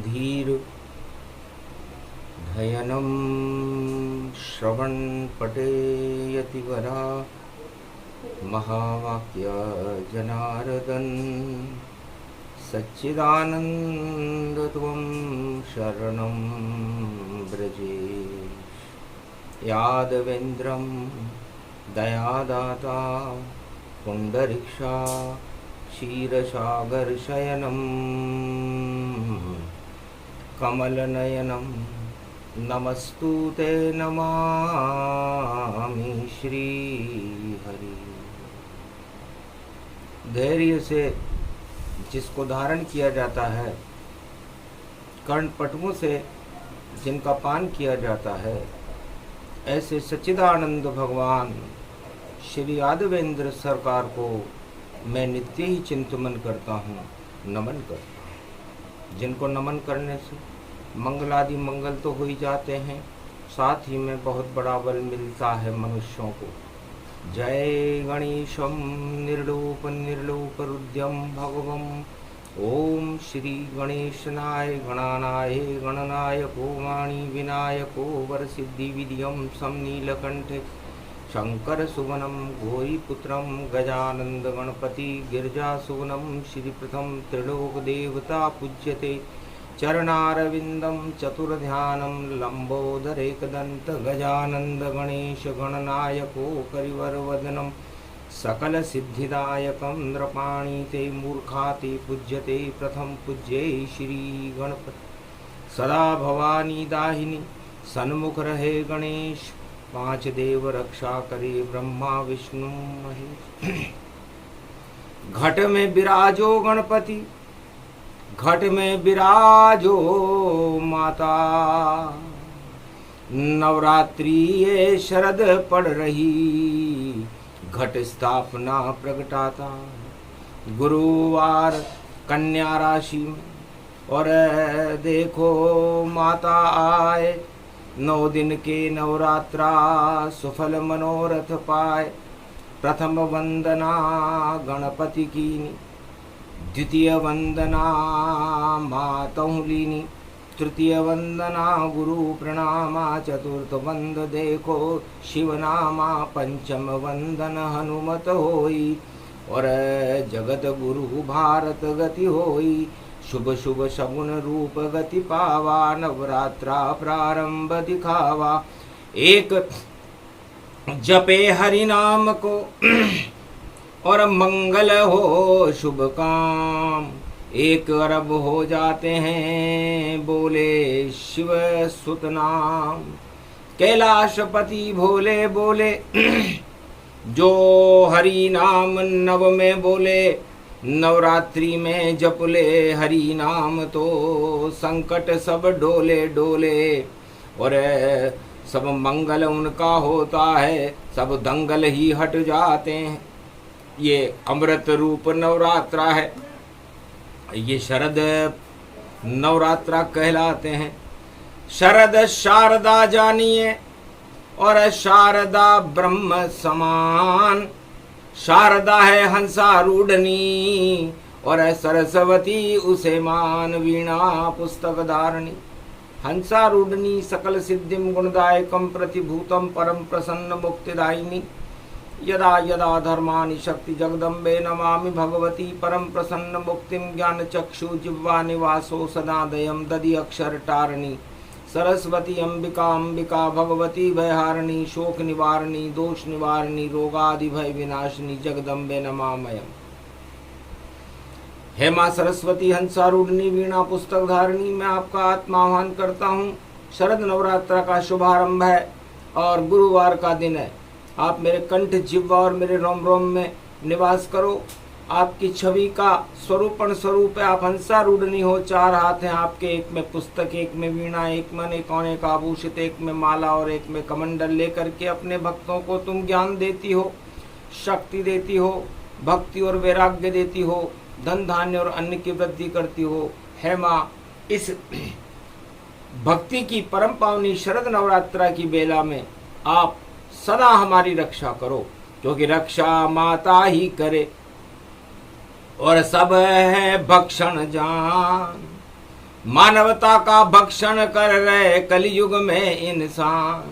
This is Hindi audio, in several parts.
सुधीर धयनं श्रवणपटेयतिवरा महावाक्य जनार्दन सच्चिदानन्दत्वं शरणं व्रजे यादवेन्द्रं दयादाता पुण्डरीक्षा क्षीरसागरशयनं कमलनयनं नमस्तुते नमामि श्रीहरि। धैर्य से जिसको धारण किया जाता है, कर्णपटुओं से जिनका पान किया जाता है, ऐसे सच्चिदानंद भगवान श्री यादवेंद्र सरकार को मैं नित्य ही चिंतन करता हूँ, नमन करता हूँ। जिनको नमन करने से मंगलादि मंगल तो हो ही जाते हैं, साथ ही में बहुत बड़ा बल मिलता है मनुष्यों को। जय गणेशम निर्लोप निर्लोपरुद्यम भगवम। ओम श्री गणेशनाय गणानाय गणनायको वाणी विनायको वरसिद्धि विधियम समनीलकंठे शंकर सुवनम गौरीपुत्रम गजानंद गणपति गिरिजासुवनम श्रीप्रथम त्रिलोक देवता पूज्यते चरणारविंदम चतुर्ध्यानम लंबोदरेकदंत गजानंद गणेश गणनायको करिवरवदनम सकल सिद्धिदायकं नृपाणीते मूर्खाते पूज्यते प्रथम पूज्ये श्री गणपति। सदा भवानी दाहिनी सन्मुख रहे गणेश, पांच देव रक्षा करे ब्रह्मा विष्णु महेश। घट में विराजो गणपति, घट में विराजो माता, नवरात्रि ये शरद पड़ रही, घट स्थापना प्रगटाता। गुरुवार कन्या राशि में और देखो माता आए, 9 दिन के नवरात्रा सुफल मनोरथ पाए। प्रथम वंदना गणपति कीनी, द्वितीय वंदना मातहु लीनी, तृतीय वंदना गुरु प्रणामा, चतुर्थ वंद देखो शिव नामा, पंचम वंदन हनुमत होई, और जगत गुरु भारत गति होई। शुभ शुभ सगुन रूप गति पावा, नवरात्रा प्रारंभ दिखावा। एक जपे हरि नाम को और मंगल हो शुभ काम, 1 अरब हो जाते हैं बोले शिव सुत नाम। कैलाशपति भोले बोले जो हरि नाम नव में बोले, नवरात्रि में जप ले हरि नाम तो संकट सब डोले डोले, और सब मंगल उनका होता है, सब दंगल ही हट जाते हैं। ये अमृत रूप नवरात्रा है, ये शरद नवरात्रा कहलाते हैं। शरद शारदा जानिए और शारदा ब्रह्म समान, शारदा है हंसारूढ़नी और सरस्वती उसे मान, वीणा पुस्तक धारणी। हंसारूढ़नी सकल सिद्धिम गुणदायकम प्रतिभूतम परम प्रसन्न मुक्तिदायिनी। यदा यदा धर्मानि शक्ति जगदम्बे नमामि भगवती परम प्रसन्न मुक्तिम। ज्ञान चक्षु जिह्वा निवासो सदा दयम दधि अक्षर टारणी। सरस्वती अंबिका अंबिका भगवती भयहारिणी, शोक निवारणी दोष निवारणी रोगादि भय विनाशिनी, जगदम्बे नमामयम्। हे माँ सरस्वती हंसारूढ़नी वीणा पुस्तक धारणी, मैं आपका आत्मा आह्वान करता हूँ। शरद नवरात्र का शुभारंभ है और गुरुवार का दिन है। आप मेरे कंठ जिह्वा और मेरे रोम रोम में निवास करो। आपकी छवि का स्वरूपण स्वरूप है, आप हंसारूढ़नी हो। 4 हाथ हैं आपके, एक में पुस्तक, एक में वीणा, एक में अनेक अनेक आभूषित, एक में माला और एक में कमंडल लेकर के अपने भक्तों को तुम ज्ञान देती हो, शक्ति देती हो, भक्ति और वैराग्य देती हो, धन धान्य और अन्न की वृद्धि करती हो। है माँ, इस भक्ति की परम पावनी शरद नवरात्रा की बेला में आप सदा हमारी रक्षा करो, क्योंकि रक्षा माता ही करे और सब है भक्षण जान। मानवता का भक्षण कर रहे कलयुग में इंसान।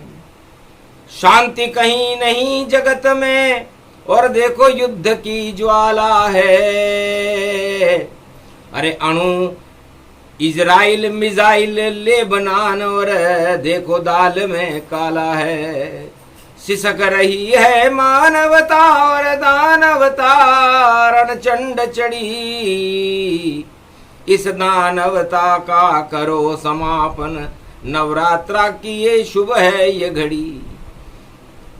शांति कहीं नहीं जगत में, और देखो युद्ध की ज्वाला है। अरे अणु इजराइल मिसाइल लेबनान, और देखो दाल में काला है। सिसक रही है मानवता और दानवता, रणचंड चढ़ी। इस दानवता का करो समापन, नवरात्रा की ये शुभ है ये घड़ी।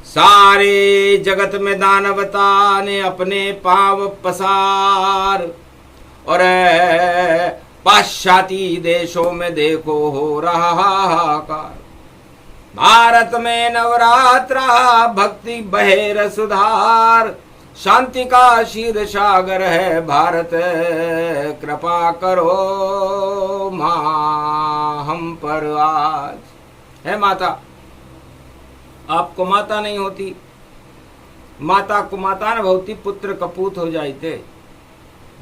सारे जगत में दानवता ने अपने पांव पसार, और पाश्चाती देशों में देखो हो रहा हाहाकार। भारत में नवरात्रा भक्ति बहे रसधार, शांति का क्षीर सागर है भारत। कृपा करो माँ हम पर आज। है माता, आपको माता नहीं होती, माता को माता न भवती पुत्र कपूत हो जाते।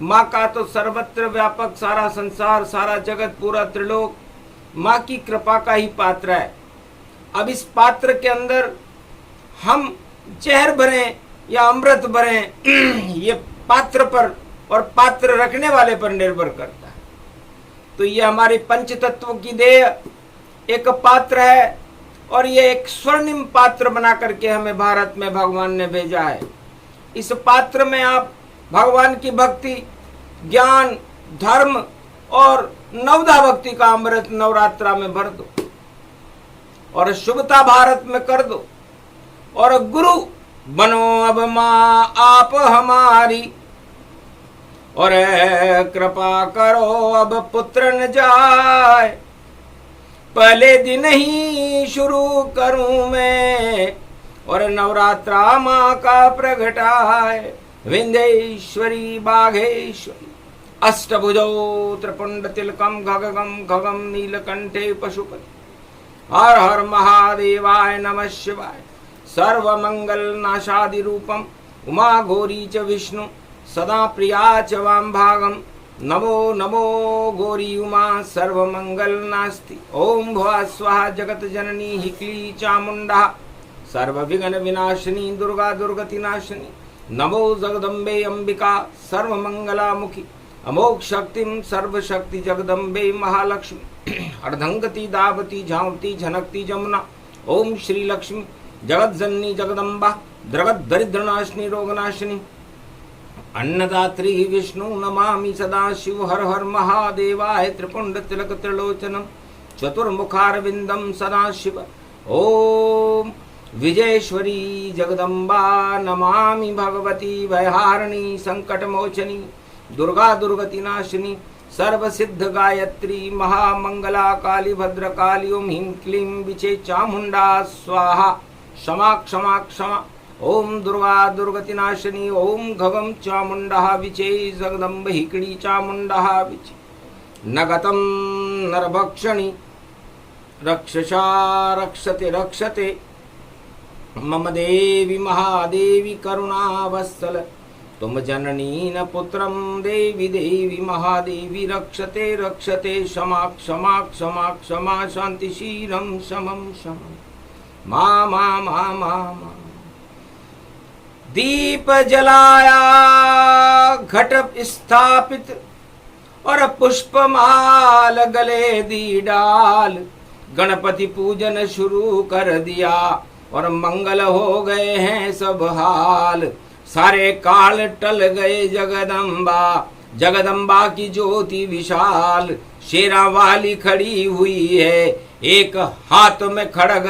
माँ का तो सर्वत्र व्यापक सारा संसार, सारा जगत, पूरा त्रिलोक माँ की कृपा का ही पात्र है। अब इस पात्र के अंदर हम जहर भरें या अमृत भरें ये पात्र पर और पात्र रखने वाले पर निर्भर करता है। तो ये हमारी पंच तत्वों की देह एक पात्र है, और ये एक स्वर्णिम पात्र बना करके हमें भारत में भगवान ने भेजा है। इस पात्र में आप भगवान की भक्ति, ज्ञान, धर्म और नवदा भक्ति का अमृत नवरात्रा में भर दो, और शुभता भारत में कर दो। और गुरु बनो अब माँ आप हमारी, और कृपा करो अब पुत्र न जाए। पहले दिन ही शुरू करूं मैं, और नवरात्रा माँ का प्रगटाए। विंध्येश्वरी बाघेश्वरी अष्टभुजौ त्रिपुंड तिलकम गगगम खगम नीलकंठे पशुपति। हर हर महादेवाय नमः शिवाय। सर्वमंगल नाशादि रूपम उमा गौरी च विष्णु सदा प्रिया च वाम भागम। नमो नमो गौरी उमा सर्वमंगल नास्ति। ओम भुवा स्वाहा जगत जननी हिक्ली चामुंडा सर्वविघ्न विनाशिनी दुर्गा दुर्गति नाशिनी। नमो जगदम्बे अंबिका सर्वमंगलामुखी अमोघ शक्तिम सर्वशक्ति जगदम्बे महालक्ष्मी। अर्धंगति दावती झांवती झनकती जमुना। ओम श्री लक्ष्मी जगत जननी जगदम्बा द्रगत दरिद्रनाशिनी रोगनाशिनी। अन्नदात्री विष्णु नमामि सदा शिव। हर हर महादेवाय त्रिपुंड तिलक त्रिलोचनम चतुर्मुखारविंदम सदा शिव। ओम विजयेश्वरी जगदम्बा नमामि भगवती भयहारिणी संकटमोचनी दुर्गा दुर्गति नाशिनी सर्व सिद्ध गायत्री महामंगला काली भद्रकाली। ओम ह्रीं क्लीं विचे चामुंडा स्वाहा क्षमा क्षमा क्षमा। ओम दुर्गा दुर्गति नाशिनी। ओम घगम चामुंडा विचे जगदम्ब हिकड़ी चामुंडा विचे। नगतम नरभक्षणी रक्षसा रक्षते रक्षते मम देवी महादेवी करुणावत्सल। तुम जननी न पुत्रम देवी देवी महादेवी रक्षते रक्षते क्षमा क्षमा क्षमा क्षमा शांति शीरम शमम शमम। मा मा मा मा मा। दीप जलाया घट स्थापित और पुष्पमाल गले दी डाल। गणपति पूजन शुरू कर दिया और मंगल हो गए हैं सब हाल। सारे काल टल गए जगदम्बा जगदम्बा की ज्योति विशाल। शेरा वाली खड़ी हुई है एक हाथ में खड़ग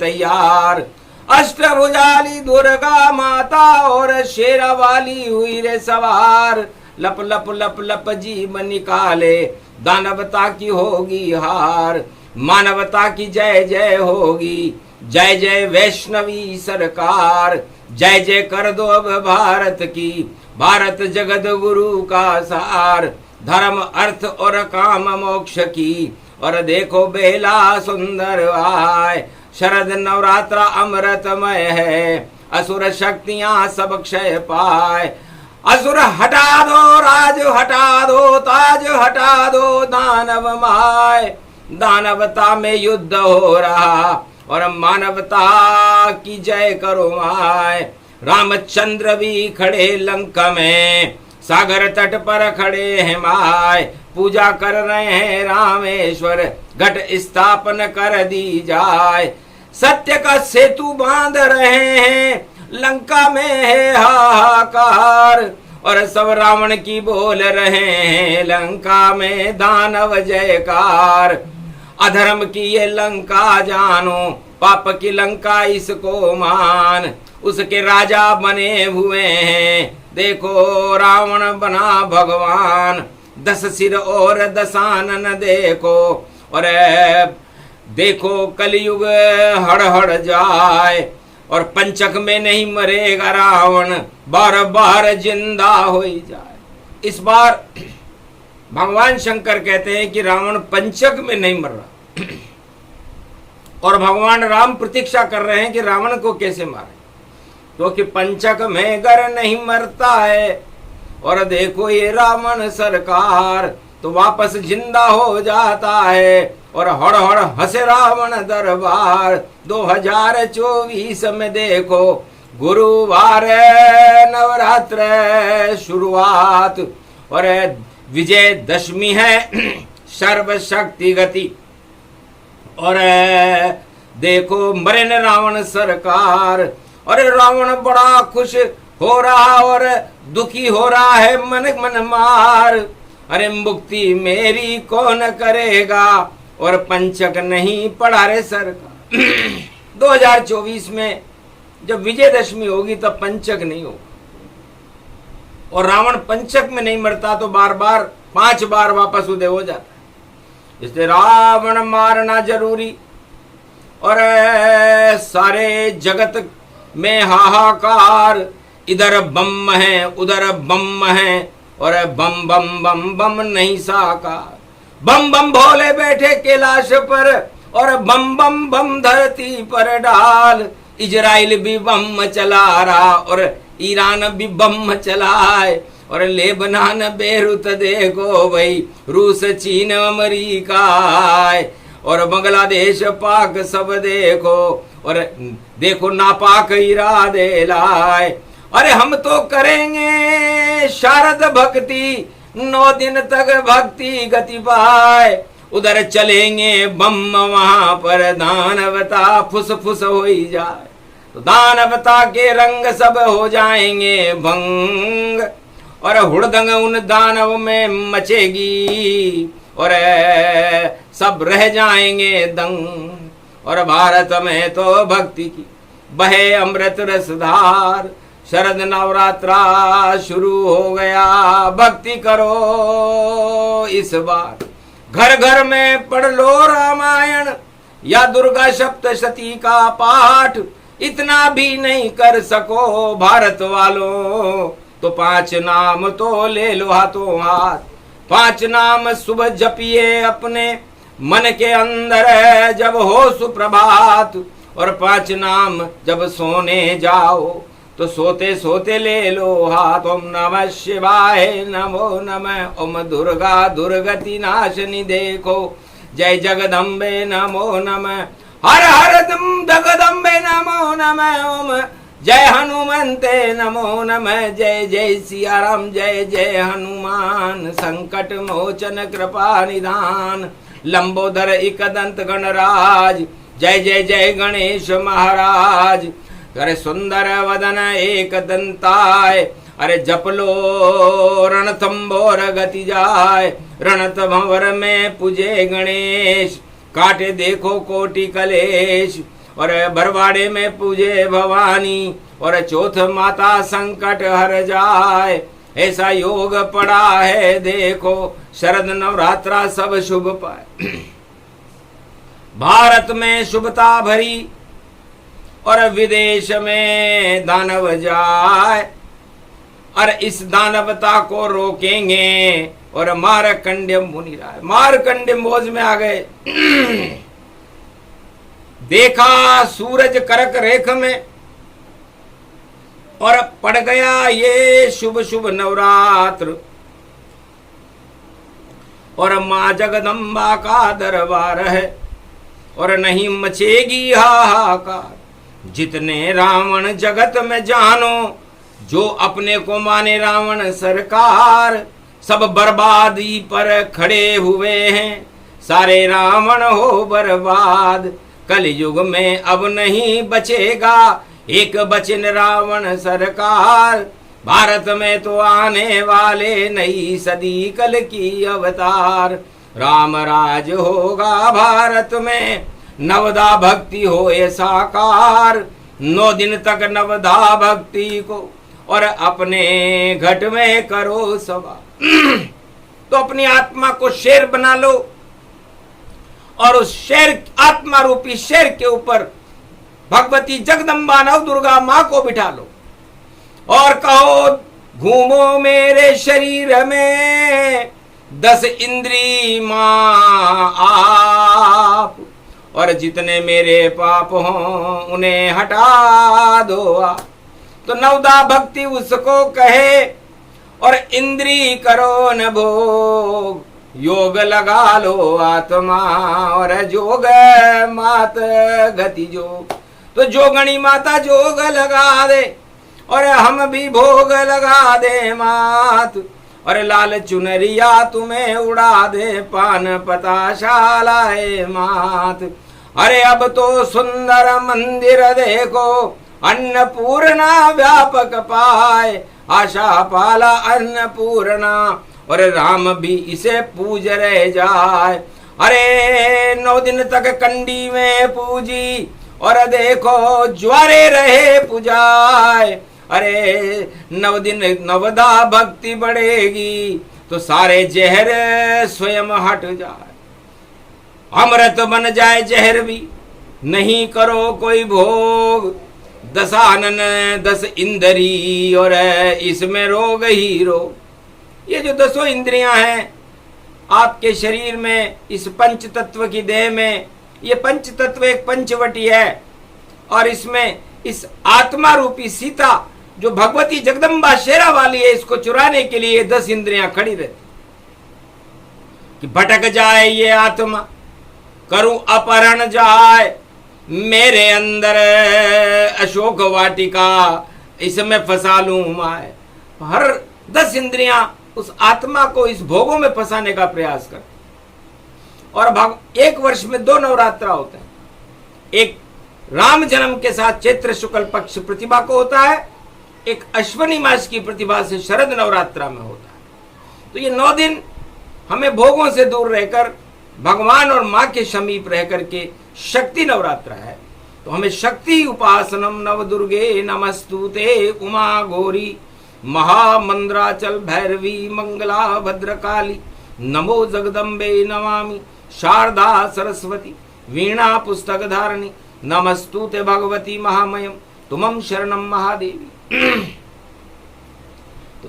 तैयार। अष्टभुजाली दुर्गा माता और शेरा वाली हुई रे सवार। लप लप लप लप जीव निकाले दानवता की होगी हार। मानवता की जय जय होगी जय जय वैष्णवी सरकार। जय जय कर दो अब भारत की भारत जगत गुरु का सार। धर्म अर्थ और काम मोक्ष की और देखो बेला सुंदर आय। शरद नवरात्रा अमृतमय है असुर शक्तियां सब क्षय पाए। असुर हटा दो, राज हटा दो, ताज हटा दो, दानव माय। दानवता में युद्ध हो रहा और मानवता की जय करो माय। रामचंद्र भी खड़े लंका में, सागर तट पर खड़े हैं माय। पूजा कर रहे हैं रामेश्वर, घट स्थापन कर दी जाए। सत्य का सेतु बांध रहे हैं, लंका में है हाहाकार। और सब रावण की बोल रहे हैं, लंका में दानव जयकार। अधर्म की ये लंका जानो, पाप की लंका इसको मान। उसके राजा बने हुए हैं, देखो रावण बना भगवान। 10 सिर और 10 आनन देखो, और देखो कलयुग हड़ हड़ जाए। और पंचक में नहीं मरेगा रावण, बार बार जिंदा हो ही जाए। इस बार भगवान शंकर कहते हैं कि रावण पंचक में नहीं मर रहा, और भगवान राम प्रतीक्षा कर रहे हैं कि रावण को कैसे मारे, क्योंकि पंचक में गर नहीं मरता है। और देखो ये रावण सरकार तो वापस जिंदा हो जाता है, और हड़ हड़ हंसे रावण दरबार। 2024 में देखो गुरुवार नवरात्र शुरुआत, और विजयदशमी है सर्वशक्ति गति। और देखो मरे न रावण सरकार, और रावण बड़ा खुश हो रहा और दुखी हो रहा है मन मन मार। अरे मुक्ति मेरी कौन करेगा, और पंचक नहीं पड़ा रे सरकार। 2024 में जब विजयदशमी होगी तब पंचक नहीं होगा, और रावण पंचक में नहीं मरता तो बार बार 5 बार वापस उदय हो जाता है। इसलिए रावण मारना जरूरी। और सारे जगत में हाहाकार, इधर बम है उधर बम है, और बम बम बम बम नहीं साकार। बम बम भोले बैठे कैलाश पर, और बम बम बम धरती पर डाल। इजराइल भी बम चला रहा, और ईरान भी बम चलाए। और लेबनान बेरूत देखो भाई, रूस चीन अमेरिका, और बांग्लादेश पाक सब देखो, और देखो नापाक इरादे लाए। अरे हम तो करेंगे शारद भक्ति, 9 दिन तक भक्ति गति पाए। उधर चलेंगे बम, वहां पर दानवता फुस फुस हो ही जाए। तो दानवता के रंग सब हो जाएंगे भंग, और हुड़दंग उन दानव में मचेगी, और सब रह जाएंगे दंग। और भारत में तो भक्ति की बहे अमृत रसधार। शरद नवरात्रा शुरू हो गया, भक्ति करो इस बार। घर घर में पढ़ लो रामायण या दुर्गा सप्तशती का पाठ। इतना भी नहीं कर सको भारत वालों तो 5 नाम तो ले लो हाथों हाथ। 5 नाम सुबह जपिए अपने मन के अंदर जब हो सुप्रभात, और 5 नाम जब सोने जाओ तो सोते सोते ले लो हाथ। ओम नमः शिवाय नमो नमः, ओम दुर्गा दुर्गति नाशनी देखो, जय जगदम्बे नमो नमः, हर हर दम जगदम्बे नमो नमः, ओम जय हनुमंते नमो नमः, जय जय सिया राम जय जय हनुमान, संकट मोचन कृपा निधान, लंबोदर एकदंत गणराज, जय जय जय गणेश महाराज। अरे सुंदर वदन एक दंताय, अरे जप लो रणथंबोर गति जाय। रणत भंवर में पूजे गणेश, काटे देखो कोटि कलेश। और बरवाड़े में पूजे भवानी, और चौथ माता संकट हर जाए। ऐसा योग पड़ा है देखो, शरद नवरात्रा सब शुभ पाए। भारत में शुभता भरी और विदेश में दानव जाए, और इस दानवता को रोकेंगे। और मारकंड्य मुनि राय, मारकंड्य मौज में आ गए। देखा सूरज करक रेख में, और पड़ गया ये शुभ शुभ नवरात्र, और माँ जगदम्बा का दरबार है, और नहीं मचेगी हाहाकार। जितने रावण जगत में जानो, जो अपने को माने रावण सरकार, सब बर्बादी पर खड़े हुए हैं, सारे रावण हो बर्बाद। कलयुग में अब नहीं बचेगा एक बचन रावण सरकार। भारत में तो आने वाले नई सदी कल की अवतार। राम राज होगा भारत में, नवदा भक्ति होए साकार। 9 दिन तक नवदा भक्ति को और अपने घट में करो सवार। तो अपनी आत्मा को शेर बना लो, और उस शेर, आत्मा रूपी शेर के ऊपर भगवती जगदम्बा नव दुर्गा मां को बिठा लो, और कहो घूमो मेरे शरीर में 10 इंद्री मां आप, और जितने मेरे पाप हों उन्हें हटा दो आप। तो नवदा भक्ति उसको कहे, और इंद्री करो न भोग, योग लगा लो आत्मा, और जोग मात गति जोग। तो जोगणी माता जोग लगा दे, और हम भी भोग लगा दे मात, और लाल चुनरिया तुम्हें उड़ा दे पान पता शालाए मात। अरे अब तो सुंदर मंदिर देखो, अन्नपूर्णा व्यापक पाए, आशा पाला अन्नपूर्णा, और राम भी इसे पूज रह जाए। अरे 9 दिन तक कंडी में पूजी, और देखो ज्वारे रहे पुजाए। अरे 9 दिन नवदा भक्ति बढ़ेगी, तो सारे जहर स्वयं हट जाए। अमृत बन जाए जहर भी, नहीं करो कोई भोग। 10 आनन 10 इंद्री, और इसमें रोग ही रोग। ये जो 10 इंद्रियां हैं आपके शरीर में, इस पंच तत्व की देह में, ये पंच तत्व एक पंचवटी है, और इसमें इस आत्मा रूपी सीता जो भगवती जगदम्बा शेरा वाली है, इसको चुराने के लिए 10 इंद्रियां खड़ी रहती कि भटक जाए ये आत्मा, करूं अपहरण जाए मेरे अंदर अशोक वाटिका, इसमें फंसा लूं माए। हर 10 इंद्रियां उस आत्मा को इस भोगों में फंसाने का प्रयास करते। और एक वर्ष में 2 नवरात्रा होते हैं, एक राम जन्म के साथ चैत्र शुक्ल पक्ष प्रतिभा को होता है, एक अश्वनी मास की प्रतिभा से शरद नवरात्रा में होता है। तो ये 9 दिन हमें भोगों से दूर रहकर भगवान और मां के समीप रह करके शक्ति नवरात्रा है। तो हमें शक्ति उपासनम नव दुर्गे नमस्तुते उमा गौरी महामंद्राचल भैरवी मंगला भद्रकाली, नमो जगदम्बे नमामि शारदा सरस्वती वीणा पुस्तक धारणी, नमस्तुते भगवती महामयम तुमं शरणम महादेवी। तो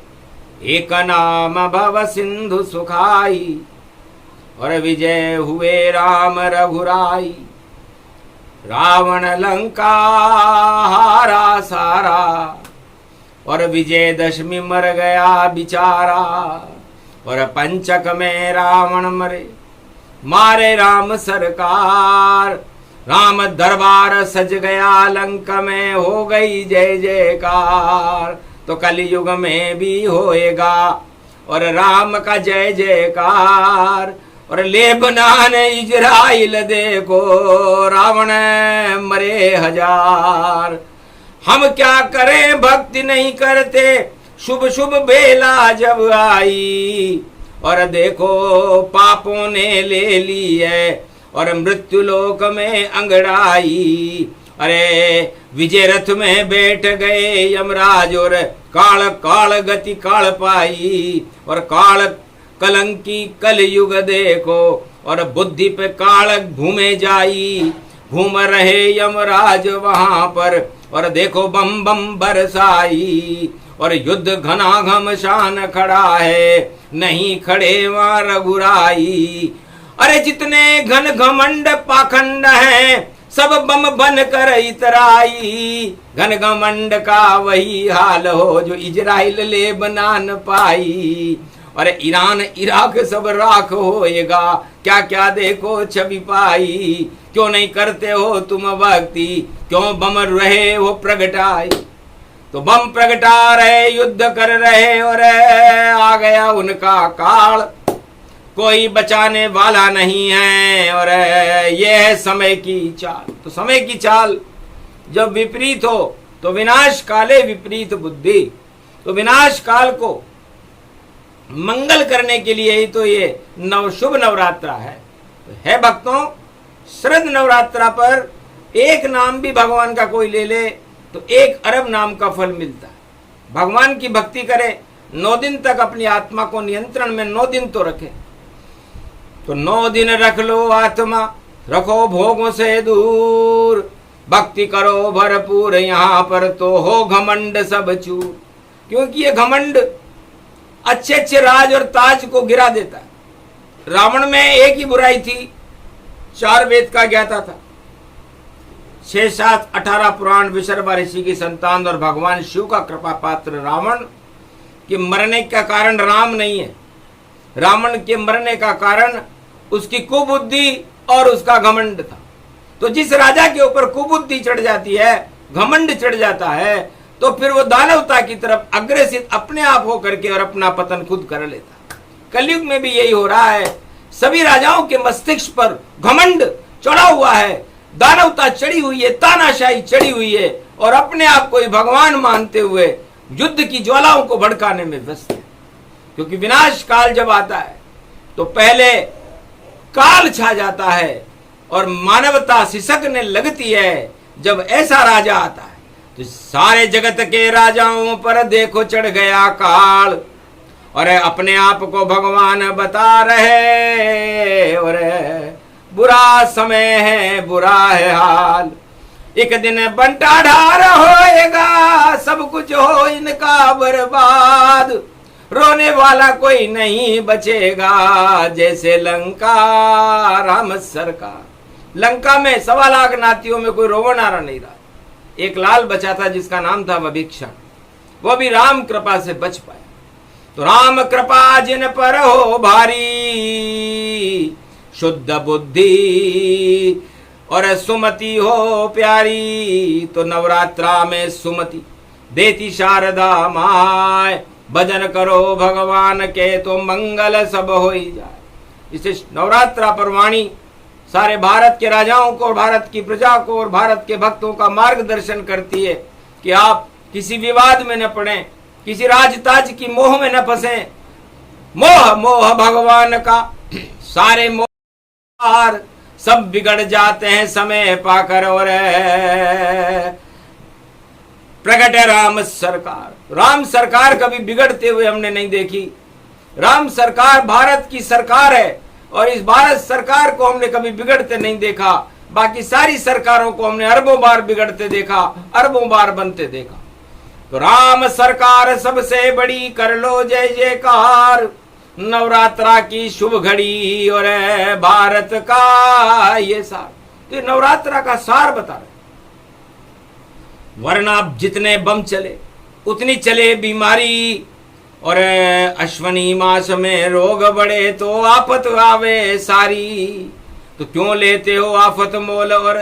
एक नाम भव सिंधु सुखाई, और विजय हुए राम रघुराई। रावण लंका हारा सारा, और विजयदशमी मर गया बिचारा। और पंचक में रावण मरे, मारे राम सरकार। राम दरबार सज गया, लंका में हो गई जय जयकार। तो कलयुग में भी होएगा और राम का जय जयकार। और लेबनान इजराइल देखो, रावण मरे 1000। हम क्या करें, भक्ति नहीं करते, शुभ शुभ बेला जब आई। और देखो पापों ने ले ली है, और मृत्यु लोक में अंगड़ाई। अरे विजय रथ में बैठ गए यमराज, और काल काल गति काल पाई। और काल कलंकी कलयुग देखो, और बुद्धि पे काल घूमे जाई। घूम रहे यमराज वहां पर, और देखो बम बम बरसाई। और युद्ध घना घमशान खड़ा है, नहीं खड़े वहां रघुराई। अरे जितने घन घमंड पाखंड हैं, सब बम बन कर इतराई, घन घमंड का वही हाल हो जो इजराइल ले बना न पाई। और ईरान इराक सब राख होएगा, क्या क्या देखो छवि पाई। क्यों नहीं करते हो तुम भक्ति, क्यों बम रहे हो प्रगटाई। तो बम प्रगटा रहे, युद्ध कर रहे, और आ गया उनका काल, कोई बचाने वाला नहीं है। और ये है समय की चाल। तो समय की चाल जब विपरीत हो तो विनाश काले विपरीत बुद्धि। तो विनाश काल को मंगल करने के लिए ही तो ये शुभ नवरात्रा है। तो है भक्तों, शरद नवरात्रा पर एक नाम भी भगवान का कोई ले ले तो 1 अरब नाम का फल मिलता है। भगवान की भक्ति करे, 9 दिन तक अपनी आत्मा को नियंत्रण में 9 दिन तो रखे। तो 9 दिन रख लो आत्मा, रखो भोगों से दूर, भक्ति करो भरपूर, यहाँ पर तो हो घमंड सब चूर। क्योंकि ये घमंड अच्छे अच्छे राज और ताज को गिरा देता है। रावण में एक ही बुराई थी, 4 वेद का ज्ञाता था, 6, 7, 18 पुराण, विशर्वा ऋषि की संतान और भगवान शिव का कृपा पात्र रावण के मरने का कारण राम नहीं है। रावण के मरने का कारण उसकी कुबुद्धि और उसका घमंड था। तो जिस राजा के ऊपर कुबुद्धि चढ़ जाती है, घमंड चढ़ जाता है, तो फिर वो दानवता की तरफ अग्रसित अपने आप हो करके और अपना पतन खुद कर लेता। कलयुग में भी यही हो रहा है। सभी राजाओं के मस्तिष्क पर घमंड चढ़ा हुआ है, दानवता चढ़ी हुई है, तानाशाही चढ़ी हुई है, और अपने आप को ही भगवान मानते हुए युद्ध की ज्वालाओं को भड़काने में व्यस्त है। क्योंकि विनाश काल जब आता है तो पहले काल छा जाता है और मानवता सिसकने लगती है। जब ऐसा राजा आता है तो सारे जगत के राजाओं पर देखो चढ़ गया काल, और अपने आप को भगवान बता रहे, और बुरा समय है, बुरा है हाल। एक दिन बंटा ढार होएगा, सब कुछ हो इनका बर्बाद, रोने वाला कोई नहीं बचेगा, जैसे लंका राम सरकार। लंका में 1.25 लाख नातियों में कोई रोवन आ रहा नहीं रहा। एक लाल बचा था जिसका नाम था विभीषण, वो भी राम कृपा से बच पाया। तो राम कृपा जिन पर हो भारी, शुद्ध बुद्धि और सुमति हो प्यारी। तो नवरात्रा में सुमति देती शारदा माय, भजन करो भगवान के तो मंगल सब हो ही जाए। इसे नवरात्रा पर वाणी सारे भारत के राजाओं को और भारत की प्रजा को और भारत के भक्तों का मार्गदर्शन करती है कि आप किसी विवाद में न पड़े, किसी राजताज की मोह में न फंसे। मोह मोह भगवान का, सारे मोह सब बिगड़ जाते हैं समय पाकर। और प्रकट है राम सरकार। राम सरकार कभी बिगड़ते हुए हमने नहीं देखी। राम सरकार भारत की सरकार है और इस भारत सरकार को हमने कभी बिगड़ते नहीं देखा। बाकी सारी सरकारों को हमने अरबों बार बिगड़ते देखा, अरबों बार बनते देखा। तो राम सरकार सबसे बड़ी, कर लो जय जयकार। नवरात्रा की शुभ घड़ी और भारत का ये सार। तो ये नवरात्रा का सार बता रहे। वरना जितने बम चले उतनी चले बीमारी, और अश्वनी मास में रोग बढ़े तो आफत आवे सारी। तो क्यों लेते हो आफत मोल, और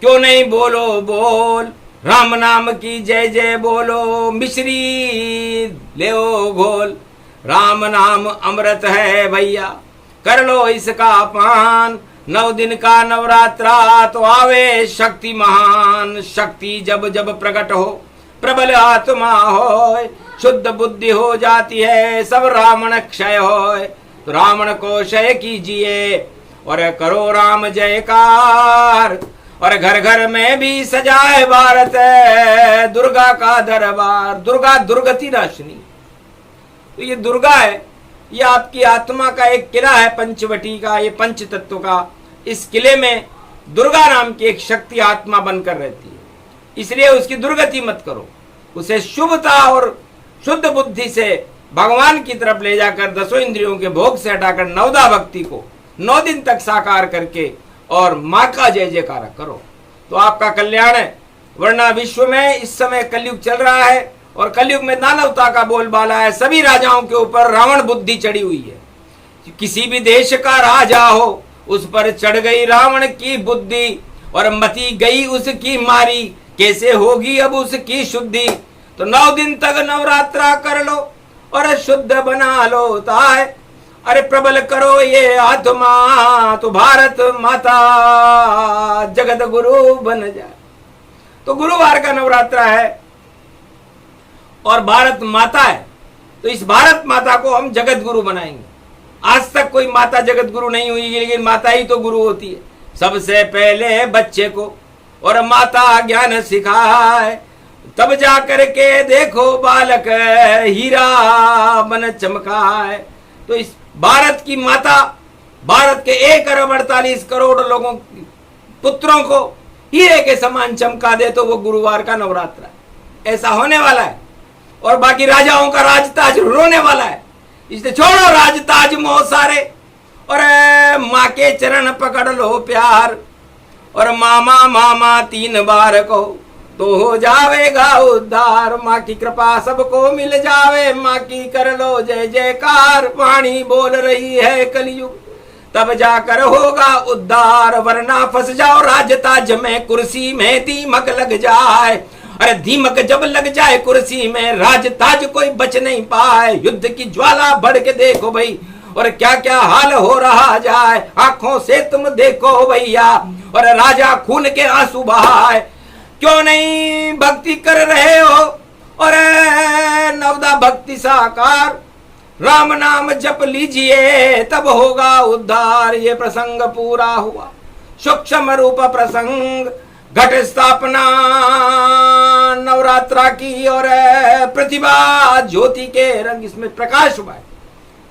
क्यों नहीं बोलो बोल राम नाम की जय जय बोलो। मिश्री ले घोल, राम नाम अमृत है भैया, कर लो इसका पान। 9 दिन का नवरात्रा तो आवे शक्ति महान। शक्ति जब जब प्रकट हो, प्रबल आत्मा हो, शुद्ध बुद्धि हो जाती है, सब रावण क्षय हो। तो रावण को क्षय कीजिए और करो राम जयकार। और घर घर में भी सजाए भारत दुर्गा का दरबार। दुर्गा दुर्गति नाशिनी। तो ये दुर्गा है, ये आपकी आत्मा का एक किला है पंचवटी का, ये पंच तत्व का। इस किले में दुर्गा नाम की एक शक्ति आत्मा बनकर रहती है, इसलिए उसकी दुर्गति मत करो। उसे शुभता और शुद्ध बुद्धि से भगवान की तरफ ले जाकर 10 इंद्रियों के भोग से हटाकर नवदा भक्ति को 9 दिन तक साकार करके और माँ का जय जयकार करो। तो आपका कल्याण है। वरना विश्व में इस समय कलयुग चल रहा है और कलयुग में दानवता का बोलबाला है। सभी राजाओं के ऊपर रावण बुद्धि चढ़ी हुई है। किसी भी देश का राजा हो उस पर चढ़ गई रावण की बुद्धि और मती गई उसकी मारी, कैसे होगी अब उसकी शुद्धि। तो 9 दिन तक नवरात्रा कर लो और शुद्ध बना लो ताय। अरे प्रबल करो ये आत्मा तो भारत माता जगत गुरु बन जाए। तो गुरुवार का नवरात्रा है और भारत माता है, तो इस भारत माता को हम जगत गुरु बनाएंगे। आज तक कोई माता जगत गुरु नहीं हुई, लेकिन माता ही तो गुरु होती है। सबसे पहले बच्चे को और माता ज्ञान सिखाए, तब जा करके देखो बालक हीरा बन चमकाए। तो इस भारत की माता भारत के 1 अरब 48 करोड़ लोगों पुत्रों को हीरे के समान चमका दे, तो वो गुरुवार का नवरात्र है। ऐसा होने वाला है और बाकी राजाओं का राजताज रोने वाला है। इसलिए छोड़ो राजताज मोह सारे और माँ के चरण पकड़ लो प्यार और मामा मामा 3 बार कहो तो हो जावेगा उद्धार। माँ की कृपा सबको मिल जावे, माँ की कर लो जय जयकार। वाणी बोल रही है कलयुग तब जाकर होगा उद्धार, वरना फंस जाओ राजताज में कुर्सी में दीमक लग जाए। अरे दीमक जब लग जाए कुर्सी में राजताज कोई बच नहीं पाए। युद्ध की ज्वाला बढ़ के देखो भाई और क्या क्या हाल हो रहा जाए। आंखों से तुम देखो भैया और राजा खून के आंसू बहाए। क्यों नहीं भक्ति कर रहे हो और नवदा भक्ति साकार। राम नाम जप लीजिए तब होगा उद्धार। ये प्रसंग पूरा हुआ सूक्ष्म रूप प्रसंग, घट स्थापना नवरात्रा की और प्रतिभा ज्योति के रंग इसमें प्रकाश हुआ है।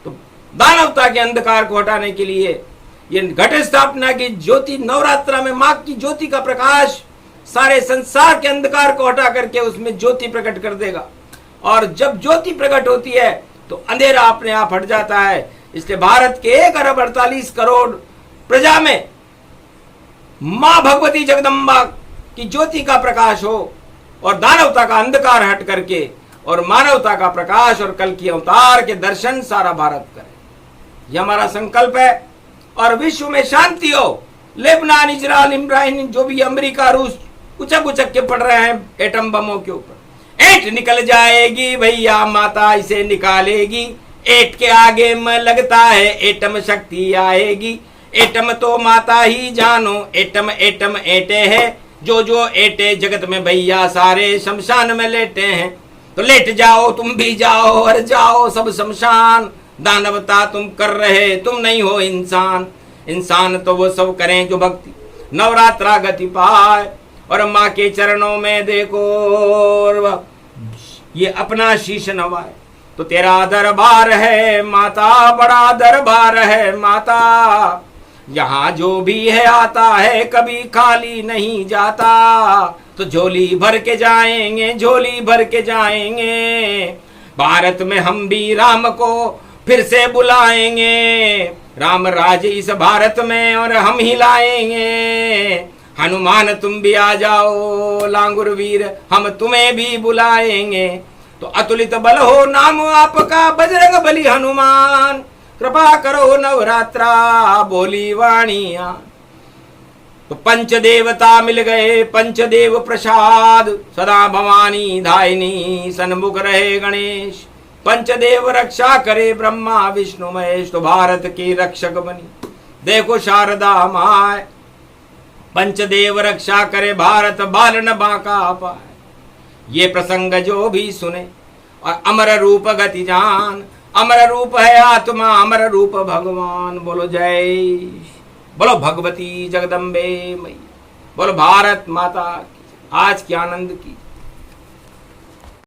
तो दानवता के अंधकार को हटाने के लिए ये घट स्थापना की ज्योति नवरात्रा में मां की ज्योति का प्रकाश सारे संसार के अंधकार को हटा करके उसमें ज्योति प्रकट कर देगा। और जब ज्योति प्रकट होती है तो अंधेरा अपने आप हट जाता है। इसलिए भारत के 1 अरब 48 करोड़ प्रजा में मां भगवती जगदम्बा की ज्योति का प्रकाश हो और दानवता का अंधकार हट करके और मानवता का प्रकाश और कल की अवतार के दर्शन सारा भारत करे। यह हमारा संकल्प है। और विश्व में शांति हो। लेबनान, इजराइल, इमरान जो भी अमेरिका, रूस उचक उचक के पड़ रहे हैं एटम बमों के ऊपर, एट निकल जाएगी भैया माता इसे निकालेगी। एट के आगे में लगता है एटम शक्ति आएगी। एटम तो माता ही जानो, एटम एटम एटे है। जो जो एटे जगत में भैया सारे शमशान में लेटे हैं। तो लेट जाओ तुम भी जाओ और जाओ सब शमशान। दानवता तुम कर रहे तुम नहीं हो इंसान। इंसान तो वो सब करें जो भक्ति नवरात्रा गति पाए और माँ के चरणों में देखो ये अपना शीश नवाए। तो तेरा दरबार है माता, बड़ा दरबार है माता। यहाँ जो भी है आता है कभी खाली नहीं जाता। तो झोली भर के जाएंगे, झोली भर के जाएंगे। भारत में हम भी राम को फिर से बुलाएंगे। राम राज इस भारत में और हम ही लाएंगे। हनुमान तुम भी आ जाओ, लांगुर वीर हम तुम्हें भी बुलाएंगे। तो अतुलित बल हो नाम आपका, बजरंग बली हनुमान। कृपा करो नवरात्रा बोली वाणिया। तो पंच देवता मिल गए, पंचदेव प्रसाद। सदा भवानी धायनी सन्मुख रहे गणेश। पंचदेव रक्षा करे ब्रह्मा विष्णु महेश। तो भारत की रक्षक बनी देखो शारदा माय। पंचदेव रक्षा करे भारत, बाल न बांका पाए। ये प्रसंग जो भी सुने और अमर रूप गति जान। अमर रूप है आत्मा, अमर रूप भगवान। बोलो जय, बोलो भगवती जगदम्बे मई, बोलो भारत माता की। आज की आनंद की